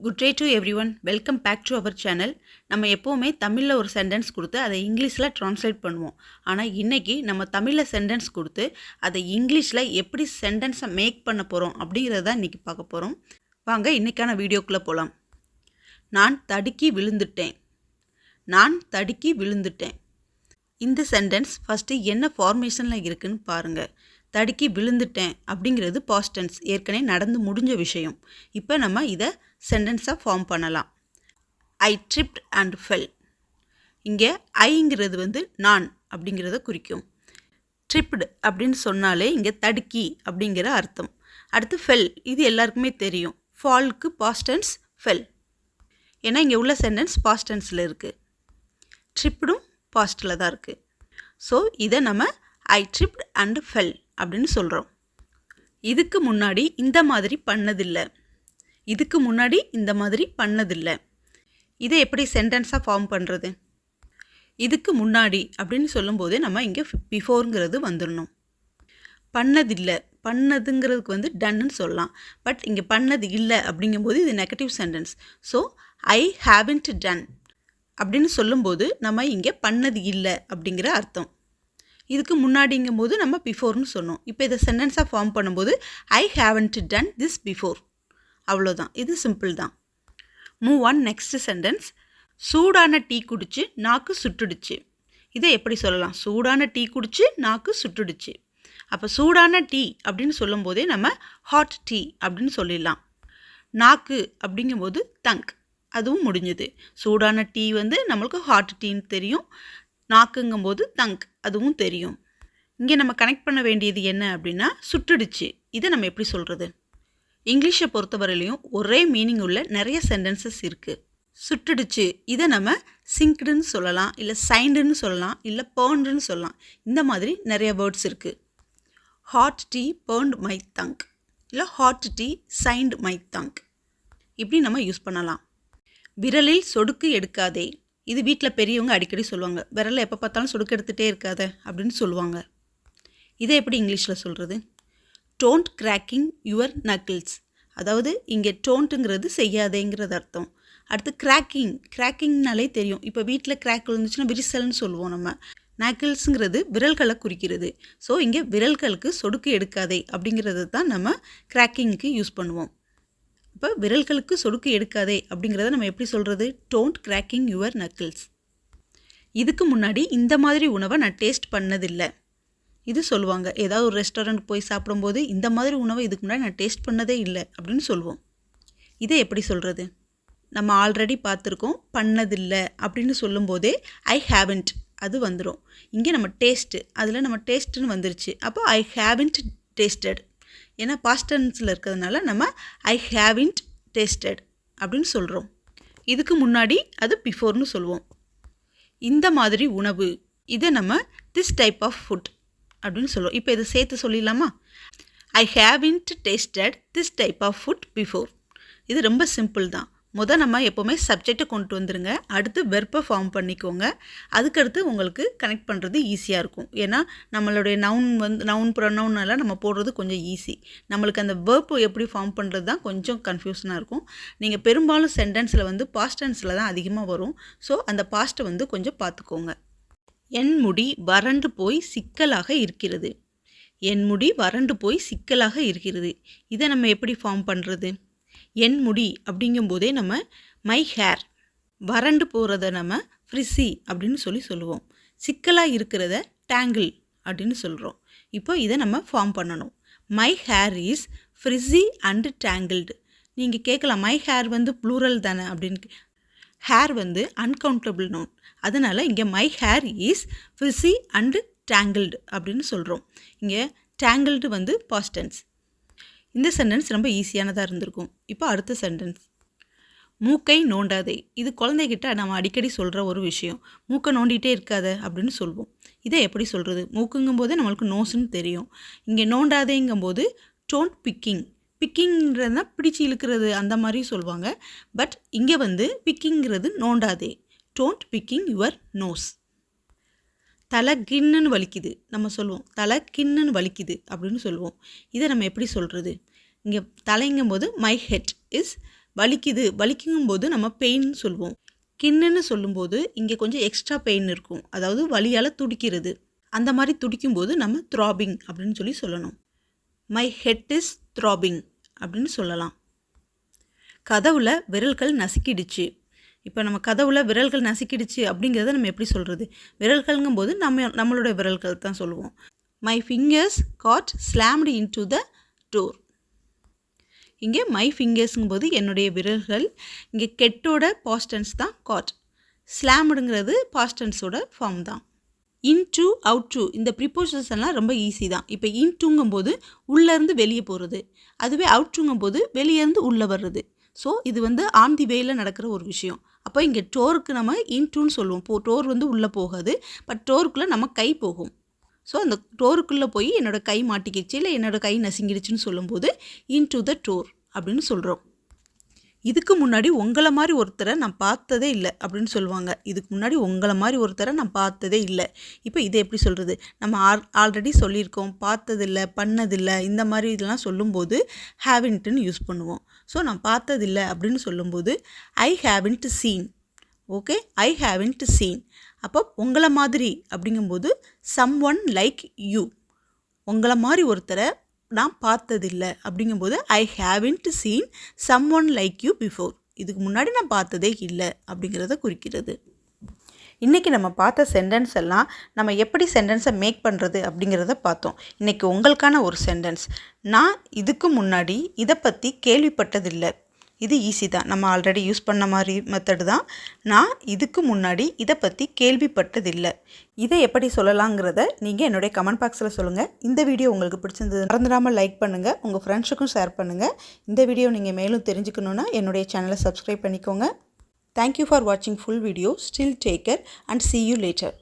Good day to everyone. Welcome back to our channel. நம்ம எப்போவுமே தமிழில் ஒரு சென்டென்ஸ் கொடுத்து அதை இங்கிலீஷில் ட்ரான்ஸ்லேட் பண்ணுவோம். ஆனால் இன்றைக்கி நம்ம தமிழில் சென்டென்ஸ் கொடுத்து அதை இங்கிலீஷில் எப்படி சென்டென்ஸை மேக் பண்ண போகிறோம் அப்படிங்கிறத இன்றைக்கி பார்க்க போகிறோம். வாங்க இன்றைக்கான வீடியோக்குள்ளே போகலாம். நான் தடுக்கி விழுந்துட்டேன். நான் தடுக்கி விழுந்துட்டேன். இந்த சென்டென்ஸ் ஃபஸ்ட்டு என்ன ஃபார்மேஷனில் இருக்குதுன்னு பாருங்கள். தடுக்கி விழுந்துட்டேன் அப்படிங்கிறது பாஸ்ட் டென்ஸ், ஏற்கனவே நடந்து முடிஞ்ச விஷயம். இப்போ நம்ம இதை சென்டென்ஸாக ஃபார்ம் பண்ணலாம். ஐ ட்ரிப்ட் அண்ட் ஃபெல். இங்கே ஐங்கிறது நான் அப்படிங்கிறத குறிக்கும். ட்ரிப்டு அப்படின்னு சொன்னாலே இங்கே தடுக்கி அப்படிங்கிற அர்த்தம். அடுத்து ஃபெல், இது எல்லாருக்குமே தெரியும். ஃபால்க்கு பாஸ்ட் டென்ஸ் ஃபெல். ஏன்னா இங்கே உள்ள சென்டென்ஸ் பாஸ்ட் டென்ஸில் இருக்குது. ட்ரிப்டும் பாஸ்ட்டில் தான் இருக்குது. ஸோ இதை நம்ம ஐ ட்ரிப்ட் அண்ட் ஃபெல் அப்படின்னு சொல்கிறோம். இதுக்கு முன்னாடி இந்த மாதிரி பண்ணதில்லை. இதுக்கு முன்னாடி இந்த மாதிரி பண்ணதில்லை. இதை எப்படி சென்டென்ஸாக ஃபார்ம் பண்ணுறது? இதுக்கு முன்னாடி அப்படின்னு சொல்லும்போது நம்ம இங்கே பிஃபோருங்கிறது வந்துடணும். பண்ணதில்லை, பண்ணதுங்கிறதுக்கு டன்னு சொல்லலாம். பட் இங்கே பண்ணது இல்லை அப்படிங்கும்போது இது negative sentence. So I haven't done அப்படின்னு சொல்லும்போது நம்ம இங்கே பண்ணது இல்லை அப்படிங்கிற அர்த்தம். இதுக்கு முன்னாடிங்கும்போது நம்ம பிஃபோர்னு சொன்னோம். இப்போ இதை சென்டென்ஸாக ஃபார்ம் பண்ணும்போது ஐ ஹேவன்ட் டன் திஸ் பிஃபோர். அவ்வளோதான், இது சிம்பிள் தான். Move on next sentence. சூடான டீ குடிச்சு நாக்கு சுட்டுடுச்சு. இதை எப்படி சொல்லலாம்? சூடான டீ குடிச்சு நாக்கு சுட்டுடுச்சு. அப்போ சூடான டீ அப்படின்னு சொல்லும்போதே நம்ம ஹாட் டீ அப்படின்னு சொல்லிடலாம். நாக்கு அப்படிங்கும்போது தங்க், அதுவும் முடிஞ்சுது. சூடான டீ நம்மளுக்கு ஹாட் டீன்னு தெரியும். நாக்குங்கும்போது தங்க், அதுவும் தெரியும். இங்கே நம்ம கனெக்ட் பண்ண வேண்டியது என்ன அப்படின்னா சுட்டுடுச்சு. இதை நம்ம எப்படி சொல்கிறது? இங்கிலீஷை பொறுத்தவரையிலையும் ஒரே மீனிங் உள்ள நிறைய சென்டென்சஸ் இருக்குது. சுட்டுடுச்சு இதை நம்ம சிங்க்டுன்னு சொல்லலாம், இல்லை சைண்டுன்னு சொல்லலாம், இல்லை பேர்ன்டுன்னு சொல்லலாம். இந்த மாதிரி நிறைய வேர்ட்ஸ் இருக்குது. Hot tea burnt my tongue, இல்லை hot tea singed my tongue, இப்படி நம்ம யூஸ் பண்ணலாம். விரலில் சொடுக்கு எடுக்காதே. இது வீட்டில் பெரியவங்க அடிக்கடி சொல்லுவாங்க. விரலில் எப்போ பார்த்தாலும் சொடுக்கு எடுத்துகிட்டே இருக்காத அப்படின்னு சொல்லுவாங்க. இதை எப்படி இங்கிலீஷில் சொல்கிறது? Don't cracking your knuckles. அதாவது இங்கே டோன்ட்டுங்கிறது செய்யாதேங்கிறது அர்த்தம். அடுத்து கிராக்கிங், கிராக்கிங்னாலே தெரியும். இப்போ வீட்டில் கிராக் விழுந்துச்சுன்னா விரிசல்னு சொல்லுவோம் நம்ம. நக்கிள்ஸுங்கிறது விரல்களை குறிக்கிறது. ஸோ இங்கே விரல்களுக்கு சொடுக்கு எடுக்காதே அப்படிங்கிறது தான் நம்ம கிராக்கிங்க்கு யூஸ் பண்ணுவோம். இப்போ விரல்களுக்கு சொடுக்கு எடுக்காதே அப்படிங்கிறத நம்ம எப்படி சொல்கிறது? Don't cracking your knuckles. இதுக்கு முன்னாடி இந்த மாதிரி உணவை நான் டேஸ்ட் பண்ணதில்லை. இது சொல்லுவாங்க. ஏதாவது ஒரு ரெஸ்டாரண்ட் போய் சாப்பிடும்போது இந்த மாதிரி உணவை இதுக்கு முன்னாடி நான் டேஸ்ட் பண்ணதே இல்லை அப்படின்னு சொல்லுவோம். இதை எப்படி சொல்கிறது? நம்ம ஆல்ரெடி பார்த்துருக்கோம். பண்ணதில்லை அப்படின்னு சொல்லும்போதே ஐ ஹேவன்ட் அது வந்துடும். இங்கே நம்ம டேஸ்ட்டு, அதில் நம்ம டேஸ்ட்டுன்னு வந்துருச்சு. அப்போ ஐ ஹேவன்ட் டேஸ்டட். ஏன்னா பாஸ்ட் டென்ஸில் இருக்கிறதுனால நம்ம ஐ ஹேவன்ட் டேஸ்டட் அப்படின்னு சொல்கிறோம். இதுக்கு முன்னாடி அது பிஃபோர்னு சொல்லுவோம். இந்த மாதிரி உணவு, இதை நம்ம திஸ் டைப் ஆஃப் ஃபுட் அப்படின்னு சொல்லுவோம். இப்போ இதை சேர்த்து சொல்லிடலாமா? I haven't tasted this type of food before. இது ரொம்ப சிம்பிள் தான். நம்ம எப்போவுமே சப்ஜெக்டை கொண்டு வந்துருங்க. அடுத்து வெர்பை ஃபார்ம் பண்ணிக்கோங்க. அதுக்கடுத்து உங்களுக்கு கனெக்ட் பண்ணுறது ஈஸியாக இருக்கும். ஏன்னா நம்மளுடைய நவுன் ப்ரொனவுன் எல்லாம் நம்ம போடுறது கொஞ்சம் ஈஸி. நம்மளுக்கு அந்த வெர்பு எப்படி ஃபார்ம் பண்ணுறது தான் கொஞ்சம் கன்ஃபியூஷனாக இருக்கும். நீங்கள் பெரும்பாலும் சென்டென்ஸில் பாஸ்ட் டென்ஸில் தான் அதிகமாக வரும். ஸோ அந்த பாஸ்ட்டை கொஞ்சம் பார்த்துக்கோங்க. என் முடி வறண்டு போய் சிக்கலாக இருக்கிறது. என் முடி வறண்டு போய் சிக்கலாக இருக்கிறது. இதை நம்ம எப்படி ஃபார்ம் பண்ணுறது? என் முடி அப்படிங்கும்போதே நம்ம மை ஹேர், வறண்டு போகிறத நம்ம ஃப்ரிஸி அப்படின்னு சொல்லுவோம். சிக்கலாக இருக்கிறத டேங்கிள் அப்படின்னு சொல்கிறோம். இப்போ இதை நம்ம ஃபார்ம் பண்ணணும். My hair is frizzy and tangled. நீங்கள் கேட்கலாம், மை ஹேர் ப்ளூரல் தானே அப்படின்னு. Hair uncountable noun. அதனால் இங்கே my hair is frizzy and tangled அப்படின்னு சொல்கிறோம். இங்கே டேங்கிள்டு பாஸ்ட் டென்ஸ். இந்த சென்டென்ஸ் ரொம்ப ஈஸியானதாக இருந்திருக்கும். இப்போ அடுத்த சென்டென்ஸ். மூக்கை நோண்டாதே. இது குழந்தைகிட்ட நம்ம அடிக்கடி சொல்கிற ஒரு விஷயம். மூக்கை நோண்டிகிட்டே இருக்காத அப்படின்னு சொல்லுவோம். இதை எப்படி சொல்கிறது? மூக்குங்கும் போதே நம்மளுக்கு நோஸ்ன்னு தெரியும். இங்கே நோண்டாதேங்கும்போது டோன்ட் பிக்கிங். பிக்கிங்கிறதுனா பிடிச்சி இழுக்கிறது அந்த மாதிரி சொல்லுவாங்க. பட் இங்கே பிக்கிங்கிறது நோண்டாதே. Don't picking your nose. தலை கின்னுன்னு வலிக்குது நம்ம சொல்லுவோம். தலை கின்னுன்னு வலிக்குது அப்படின்னு சொல்லுவோம். இதை நம்ம எப்படி சொல்கிறது? இங்கே தலைங்கும்போது மை ஹெட் இஸ் வலிக்குது, வலிக்குங்கும்போது நம்ம பெயின் சொல்லுவோம். ஸ்கின்னு சொல்லும்போது இங்கே கொஞ்சம் எக்ஸ்ட்ரா பெயின் இருக்கும், அதாவது வலியால் துடிக்கிறது. அந்த மாதிரி துடிக்கும்போது நம்ம த்ராபிங் அப்படின்னு சொல்லணும். மை ஹெட் இஸ் த்ராபிங் அப்படின்னு சொல்லலாம். கதவுல விரல்கள் நசுக்கிடுச்சு. இப்போ நம்ம கதவுல விரல்கள் நசுக்கிடுச்சு அப்படிங்கிறத நம்ம எப்படி சொல்கிறது? விரல்கள்ங்கும்போது நம்மளோட விரல்கள் தான் சொல்லுவோம். My fingers got slammed into the door. இங்கே மை ஃபிங்கர்ஸுங்கும்போது என்னுடைய விரல்கள். இங்கே கெட்டோட பாஸ்டன்ஸ் தான் காட். ஸ்லாம்டுங்கிறது பாஸ்டன்ஸோட ஃபார்ம் தான். இன்டு அவுட் டு இந்த ப்ரிப்போசிஷன்லாம் ரொம்ப ஈஸி தான். இப்போ இன்டுங்கும்போது உள்ளேருந்து வெளியே போகிறது, அதுவே அவுட்டுங்கும்போது வெளியேருந்து உள்ளே வர்றது. ஸோ இது ஆன் தி வேயில் நடக்கிற ஒரு விஷயம். அப்போ இங்கே டோருக்கு நம்ம இன்டுன்னு சொல்லுவோம். டோர் உள்ளே போகாது, பட் டோருக்குள்ளே நம்ம கை போகும். ஸோ அந்த டோருக்குள்ளே போய் என்னோடய கை மாட்டிக்கிடுச்சு இல்லை என்னோடய கை நசுங்கிடுச்சுன்னு சொல்லும்போது இன்டு த டோர் அப்படின்னு சொல்கிறோம். இதுக்கு முன்னாடி உங்களை மாதிரி ஒருத்தரை நான் பார்த்ததே இல்லை அப்படின்னு சொல்லுவாங்க. இதுக்கு முன்னாடி உங்களை மாதிரி ஒருத்தரை நான் பார்த்ததே இல்லை. இப்போ இதை எப்படி சொல்கிறது? நம்ம ஆல்ரெடி சொல்லியிருக்கோம், பார்த்ததில்லை, பண்ணதில்லை, இந்த மாதிரி இதெல்லாம் சொல்லும்போது ஹேவின்ட்டுன்னு யூஸ் பண்ணுவோம். ஸோ நான் பார்த்ததில்லை அப்படின்னு சொல்லும்போது ஐ ஹேவின்ட் சீன். ஓகே, ஐ ஹேவின்ட் சீன். அப்போ உங்களை மாதிரி அப்படிங்கும்போது சம் ஒன் லைக் யூ. உங்களை மாதிரி ஒருத்தரை நான் பார்த்ததில்லை அப்படிங்கும்போது I haven't seen someone like you before. இதுக்கு முன்னாடி நான் பார்த்ததே இல்லை அப்படிங்கிறத குறிக்கிறது. இன்றைக்கி நம்ம பார்த்த சென்டென்ஸ் எல்லாம் நம்ம எப்படி சென்டென்ஸை மேக் பண்ணுறது அப்படிங்கிறத பார்த்தோம். இன்றைக்கி உங்களுக்கான ஒரு சென்டென்ஸ். நான் இதுக்கு முன்னாடி இதை பற்றி கேள்விப்பட்டதில்லை. இது ஈஸி தான், நம்ம ஆல்ரெடி யூஸ் பண்ண மாதிரி மெத்தடு தான். நான் இதுக்கு முன்னாடி இதை பற்றி கேள்விப்பட்டதில்லை. இதை எப்படி சொல்லலாங்கிறத நீங்கள் என்னுடைய கமெண்ட் பாக்ஸில் சொல்லுங்கள். இந்த வீடியோ உங்களுக்கு பிடிச்சிருந்தது மறந்துடாமல் லைக் பண்ணுங்கள், உங்கள் ஃப்ரெண்ட்ஸுக்கும் ஷேர் பண்ணுங்கள். இந்த வீடியோ நீங்கள் மேலும் தெரிஞ்சுக்கணுன்னா என்னுடைய சேனலை சப்ஸ்கிரைப் பண்ணிக்கோங்க. தேங்க்யூ ஃபார் வாட்சிங் full video. Still take care and see you later.